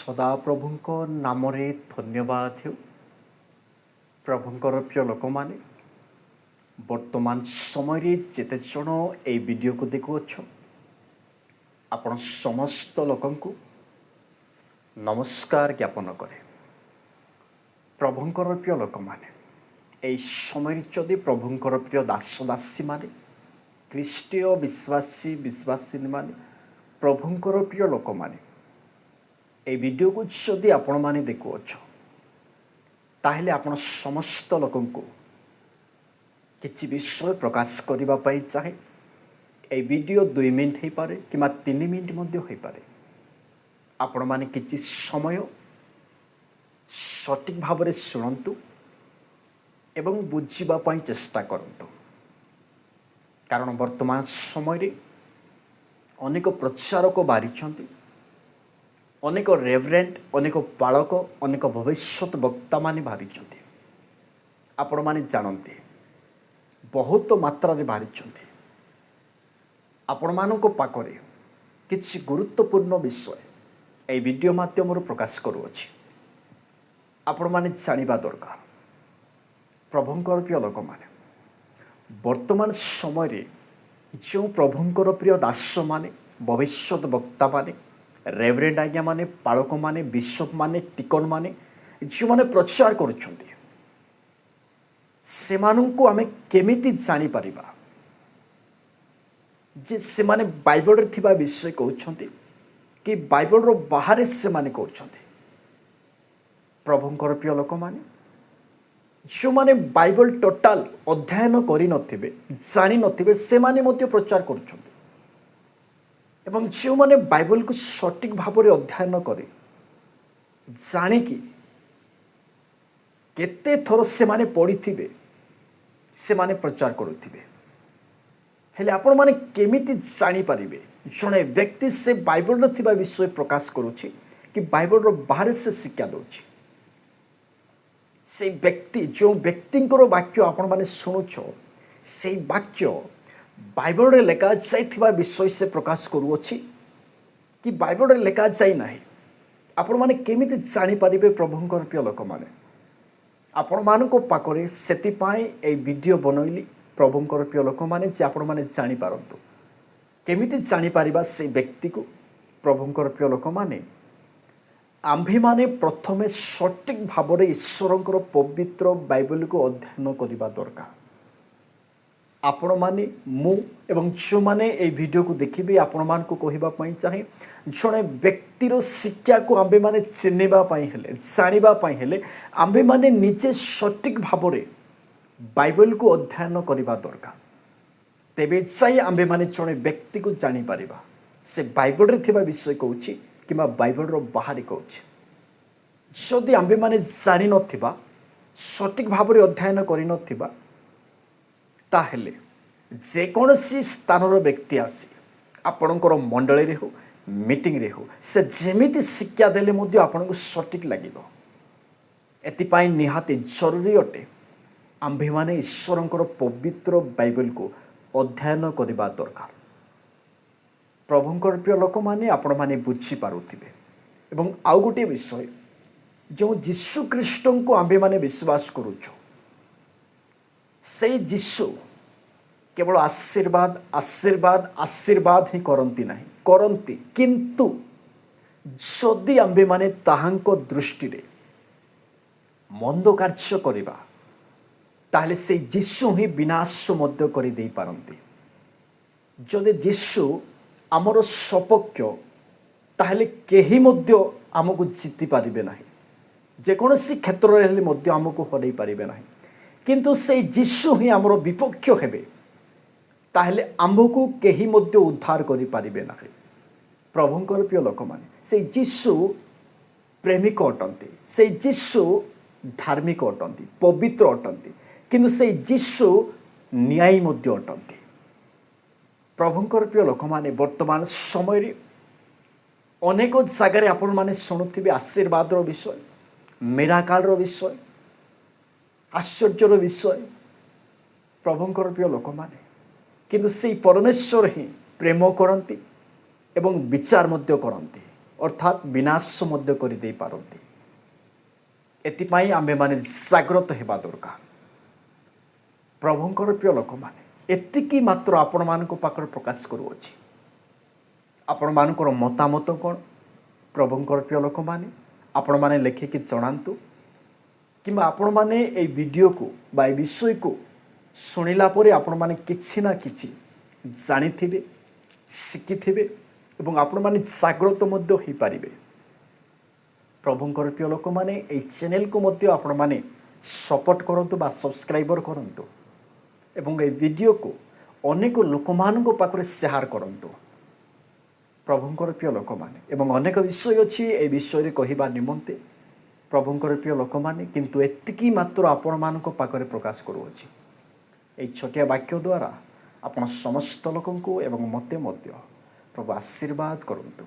ସଦାପ୍ରଭୁଙ୍କ ନାମରେ ଧନ୍ୟବାଦ ହେଉ। ପ୍ରଭୁଙ୍କର ପ୍ରିୟ ଲୋକମାନେ, ବର୍ତ୍ତମାନ ସମୟରେ ଯେତେ ଜଣ ଏହି ଭିଡ଼ିଓକୁ ଦେଖୁଅଛ, ଆପଣ ସମସ୍ତ ଲୋକଙ୍କୁ ନମସ୍କାର ଜ୍ଞାପନ କରେ। ପ୍ରଭୁଙ୍କର ପ୍ରିୟ ଲୋକମାନେ, ଏହି ସମୟରେ ଯଦି ପ୍ରଭୁଙ୍କର ପ୍ରିୟ ଦାସ ଦାସୀମାନେ, ଖ୍ରୀଷ୍ଟୀୟ ବିଶ୍ୱାସୀମାନେ, ପ୍ରଭୁଙ୍କର ପ୍ରିୟ ଲୋକମାନେ, এই ভিডিওକୁ ଯଦି ଆପଣମାନେ ଦେଖୁଅଛ, ତାହେଲେ ଆପଣ ସମସ୍ତ ଲୋକଙ୍କୁ କିଛି ବିଷୟ ପ୍ରକାଶ କରିବା ପାଇଁ ଚାହେଁ। এই ଭିଡ଼ିଓ 2 ମିନିଟ୍ ହୋଇପାରେ କିମ୍ବା 3 ମିନିଟ୍ ମଧ୍ୟ ହୋଇପାରେ। ଆପଣମାନେ କିଛି ସମୟ ସଠିକ୍ ଭାବରେ ଶୁଣନ୍ତୁ ଏବଂ ବୁଝିବା ପାଇଁ ଚେଷ୍ଟା କରନ୍ତୁ। କାରଣ ବର୍ତ୍ତମାନ ସମୟରେ ଅନେକ ପ୍ରଚାରକ ବାହାରିଛନ୍ତି, ଅନେକ ରେଭରେଣ୍ଡ, ଅନେକ ପାଳକ, ଅନେକ ଭବିଷ୍ୟତ ବକ୍ତାମାନେ ବାହାରିଛନ୍ତି। ଆପଣମାନେ ଜାଣନ୍ତି, ବହୁତ ମାତ୍ରାରେ ବାହାରିଛନ୍ତି। ଆପଣମାନଙ୍କ ପାଖରେ କିଛି ଗୁରୁତ୍ୱପୂର୍ଣ୍ଣ ବିଷୟ ଏହି ଭିଡ଼ିଓ ମାଧ୍ୟମରେ ପ୍ରକାଶ କରୁଅଛି। ଆପଣମାନେ ଜାଣିବା ଦରକାର। ପ୍ରଭୁଙ୍କର ପ୍ରିୟ ଲୋକମାନେ, ବର୍ତ୍ତମାନ ସମୟରେ ଯେଉଁ ପ୍ରଭୁଙ୍କର ପ୍ରିୟ ଦାସମାନେ, ଭବିଷ୍ୟତ ବକ୍ତାମାନେ, ରେଭରେଣ୍ଡ ଆଜ୍ଞାମାନେ, ପାଳକମାନେ, ବିଶପମାନେ, ଟିକନମାନେ ଯେଉଁମାନେ ପ୍ରଚାର କରୁଛନ୍ତି, ସେମାନଙ୍କୁ ଆମେ କେମିତି ଜାଣିପାରିବା ଯେ ସେମାନେ ବାଇବଲରେ ଥିବା ବିଷୟ କହୁଛନ୍ତି କି ବାଇବଲର ବାହାରେ ସେମାନେ କହୁଛନ୍ତି? ପ୍ରଭୁଙ୍କର ପ୍ରିୟ ଲୋକମାନେ, ଯେଉଁମାନେ ବାଇବଲ ଟୋଟାଲ ଅଧ୍ୟୟନ କରିନଥିବେ, ଜାଣିନଥିବେ, ସେମାନେ ମଧ୍ୟ ପ୍ରଚାର କରୁଛନ୍ତି। ଏବଂ ଯେଉଁମାନେ ବାଇବଲକୁ ସଠିକ୍ ଭାବରେ ଅଧ୍ୟୟନ କରି ଜାଣିକି କେତେ ଥର ସେମାନେ ପଢ଼ିଥିବେ, ସେମାନେ ପ୍ରଚାର କରୁଥିବେ। ହେଲେ ଆପଣମାନେ କେମିତି ଜାଣିପାରିବେ ଜଣେ ବ୍ୟକ୍ତି ସେ ବାଇବଲରେ ଥିବା ବିଷୟ ପ୍ରକାଶ କରୁଛି କି ବାଇବଲର ବାହାରେ ସେ ଶିକ୍ଷା ଦେଉଛି? ସେଇ ବ୍ୟକ୍ତି, ଯେଉଁ ବ୍ୟକ୍ତିଙ୍କର ବାକ୍ୟ ଆପଣମାନେ ଶୁଣୁଛ, ସେଇ ବାକ୍ୟ ବାଇବଲରେ ଲେଖାଯାଇଥିବା ବିଷୟ ସେ ପ୍ରକାଶ କରୁଅଛି କି ବାଇବଲରେ ଲେଖାଯାଇ ନାହିଁ? ଆପଣମାନେ କେମିତି ଜାଣିପାରିବେ? ପ୍ରଭୁଙ୍କର ପ୍ରିୟ ଲୋକମାନେ, ଆପଣମାନଙ୍କ ପାଖରେ ସେଥିପାଇଁ ଏହି ଭିଡ଼ିଓ ବନାଇଲି। ପ୍ରଭୁଙ୍କର ପ୍ରିୟ ଲୋକମାନେ, ଯେ ଆପଣମାନେ ଜାଣିପାରନ୍ତୁ। କେମିତି ଜାଣିପାରିବା ସେଇ ବ୍ୟକ୍ତିକୁ? ପ୍ରଭୁଙ୍କର ପ୍ରିୟ ଲୋକମାନେ, ଆମ୍ଭେମାନେ ପ୍ରଥମେ ସଠିକ୍ ଭାବରେ ଈଶ୍ୱରଙ୍କର ପବିତ୍ର ବାଇବଲକୁ ଅଧ୍ୟୟନ କରିବା ଦରକାର। ଆପଣମାନେ, ମୁଁ ଏବଂ ଯେଉଁମାନେ ଏହି ଭିଡ଼ିଓକୁ ଦେଖିବେ, ଆପଣମାନଙ୍କୁ କହିବା ପାଇଁ ଚାହେଁ, ଜଣେ ବ୍ୟକ୍ତିର ଶିକ୍ଷାକୁ ଆମ୍ଭେମାନେ ଚିହ୍ନିବା ପାଇଁ ହେଲେ, ଜାଣିବା ପାଇଁ ହେଲେ, ଆମ୍ଭେମାନେ ନିଜେ ସଠିକ୍ ଭାବରେ ବାଇବଲକୁ ଅଧ୍ୟୟନ କରିବା ଦରକାର। ତେବେ ଯାଇ ଆମ୍ଭେମାନେ ଜଣେ ବ୍ୟକ୍ତିକୁ ଜାଣିପାରିବା ସେ ବାଇବଲରେ ଥିବା ବିଷୟ କହୁଛି କିମ୍ବା ବାଇବଲର ବାହାରେ କହୁଛି। ଯଦି ଆମ୍ଭେମାନେ ଜାଣିନଥିବା, ସଠିକ୍ ଭାବରେ ଅଧ୍ୟୟନ କରିନଥିବା, ତାହେଲେ ଯେକୌଣସି ସ୍ଥାନର ବ୍ୟକ୍ତି ଆସି ଆପଣଙ୍କର ମଣ୍ଡଳୀରେ ହେଉ, ମିଟିଂରେ ହେଉ, ସେ ଯେମିତି ଶିକ୍ଷା ଦେଲେ ମଧ୍ୟ ଆପଣଙ୍କୁ ସଠିକ୍ ଲାଗିବ। ଏଥିପାଇଁ ନିହାତି ଜରୁରୀ ଅଟେ ଆମ୍ଭେମାନେ ଈଶ୍ୱରଙ୍କର ପବିତ୍ର ବାଇବଲକୁ ଅଧ୍ୟୟନ କରିବା ଦରକାର। ପ୍ରଭୁଙ୍କର ପ୍ରିୟ ଲୋକମାନେ, ଆପଣମାନେ ବୁଝିପାରୁଥିବେ। ଏବଂ ଆଉ ଗୋଟିଏ ବିଷୟ, ଯେଉଁ ଯୀଶୁ ଖ୍ରୀଷ୍ଟଙ୍କୁ ଆମ୍ଭେମାନେ ବିଶ୍ୱାସ କରୁଛୁ, ସେଇ ଯୀଶୁ କେବଳ ଆଶୀର୍ବାଦ ଆଶୀର୍ବାଦ ଆଶୀର୍ବାଦ ହିଁ କରନ୍ତି ନାହିଁ, କରନ୍ତି, କିନ୍ତୁ ଯଦି ଆମ୍ଭେମାନେ ତାହାଙ୍କ ଦୃଷ୍ଟିରେ ମନ୍ଦ କାର୍ଯ୍ୟ କରିବା, ତାହେଲେ ସେଇ ଯୀଶୁ ହିଁ ବିନାଶ ମଧ୍ୟ କରିଦେଇପାରନ୍ତି। ଯଦି ଯୀଶୁ ଆମର ସପକ୍ଷ, ତାହେଲେ କେହି ମଧ୍ୟ ଆମକୁ ଜିତି ପାରିବେ ନାହିଁ। ଯେକୌଣସି କ୍ଷେତ୍ରରେ ହେଲେ ମଧ୍ୟ ଆମକୁ ହରାଇ ପାରିବେ ନାହିଁ। କିନ୍ତୁ ସେଇ ଯୀଶୁ ହିଁ ଆମର ବିପକ୍ଷ ହେବେ, ତାହେଲେ ଆମ୍ଭକୁ କେହି ମଧ୍ୟ ଉଦ୍ଧାର କରିପାରିବେ ନାହିଁ। ପ୍ରଭୁଙ୍କର ପ୍ରିୟ ଲୋକମାନେ, ସେଇ ଯୀଶୁ ପ୍ରେମିକ ଅଟନ୍ତି, ସେଇ ଯୀଶୁ ଧାର୍ମିକ ଅଟନ୍ତି, ପବିତ୍ର ଅଟନ୍ତି, କିନ୍ତୁ ସେଇ ଯୀଶୁ ନ୍ୟାୟୀ ମଧ୍ୟ ଅଟନ୍ତି। ପ୍ରଭୁଙ୍କର ପ୍ରିୟ ଲୋକମାନେ, ବର୍ତ୍ତମାନ ସମୟରେ ଅନେକ ଜାଗାରେ ଆପଣମାନେ ଶୁଣୁଥିବେ ଆଶୀର୍ବାଦର ବିଷୟ, ମିରାକଲର ବିଷୟ, ଆଶ୍ଚର୍ଯ୍ୟର ବିଷୟ। ପ୍ରଭୁଙ୍କର ପ୍ରିୟ ଲୋକମାନେ, କିନ୍ତୁ ସେଇ ପରମେଶ୍ୱର ହିଁ ପ୍ରେମ କରନ୍ତି ଏବଂ ବିଚାର ମଧ୍ୟ କରନ୍ତି। ଅର୍ଥାତ୍ ବିନାଶ ମଧ୍ୟ କରିଦେଇପାରନ୍ତି। ଏଥିପାଇଁ ଆମ୍ଭେମାନେ ଜାଗ୍ରତ ହେବା ଦରକାର। ପ୍ରଭୁଙ୍କର ପ୍ରିୟ ଲୋକମାନେ, ଏତିକି ମାତ୍ର ଆପଣମାନଙ୍କ ପାଖରେ ପ୍ରକାଶ କରୁଅଛି। ଆପଣମାନଙ୍କର ମତାମତ କ'ଣ? ପ୍ରଭୁଙ୍କର ପ୍ରିୟ ଲୋକମାନେ, ଆପଣମାନେ ଲେଖିକି ଜଣାନ୍ତୁ। କିମ୍ବା ଆପଣମାନେ এই ଭିଡ଼ିଓକୁ ବା এই ବିଷୟକୁ ଶୁଣିଲା ପରେ ଆପଣମାନେ କିଛି ନା କିଛି ଜାଣିଥିବେ, ଶିଖିଥିବେ ଏବଂ ଆପଣମାନେ ଜାଗ୍ରତ ମଧ୍ୟ ହୋଇପାରିବେ। ପ୍ରଭୁଙ୍କର ପ୍ରିୟ ଲୋକମାନେ, এই ଚ୍ୟାନେଲକୁ ମଧ୍ୟ ଆପଣମାନେ ସପୋର୍ଟ କରନ୍ତୁ ବା ସବସ୍କ୍ରାଇବର କରନ୍ତୁ ଏବଂ এই ଭିଡ଼ିଓକୁ ଅନେକ ଲୋକମାନଙ୍କ ପାଖରେ ସେୟାର କରନ୍ତୁ। ପ୍ରଭୁଙ୍କର ପ୍ରିୟ ଲୋକମାନେ, ଏବଂ ଅନେକ ବିଷୟ ଅଛି এই ବିଷୟରେ କହିବା ନିମନ୍ତେ ପ୍ରଭୁଙ୍କର ପ୍ରିୟ ଲୋକମାନେ, କିନ୍ତୁ ଏତିକି ମାତ୍ର ଆପଣମାନଙ୍କ ପାଖରେ ପ୍ରକାଶ କରୁଅଛି। এই ଛୋଟିଆ ବାକ୍ୟ ଦ୍ୱାରା ଆପଣ ସମସ୍ତ ଲୋକଙ୍କୁ ଏବଂ ମୋତେ ମଧ୍ୟ ପ୍ରଭୁ ଆଶୀର୍ବାଦ କରନ୍ତୁ।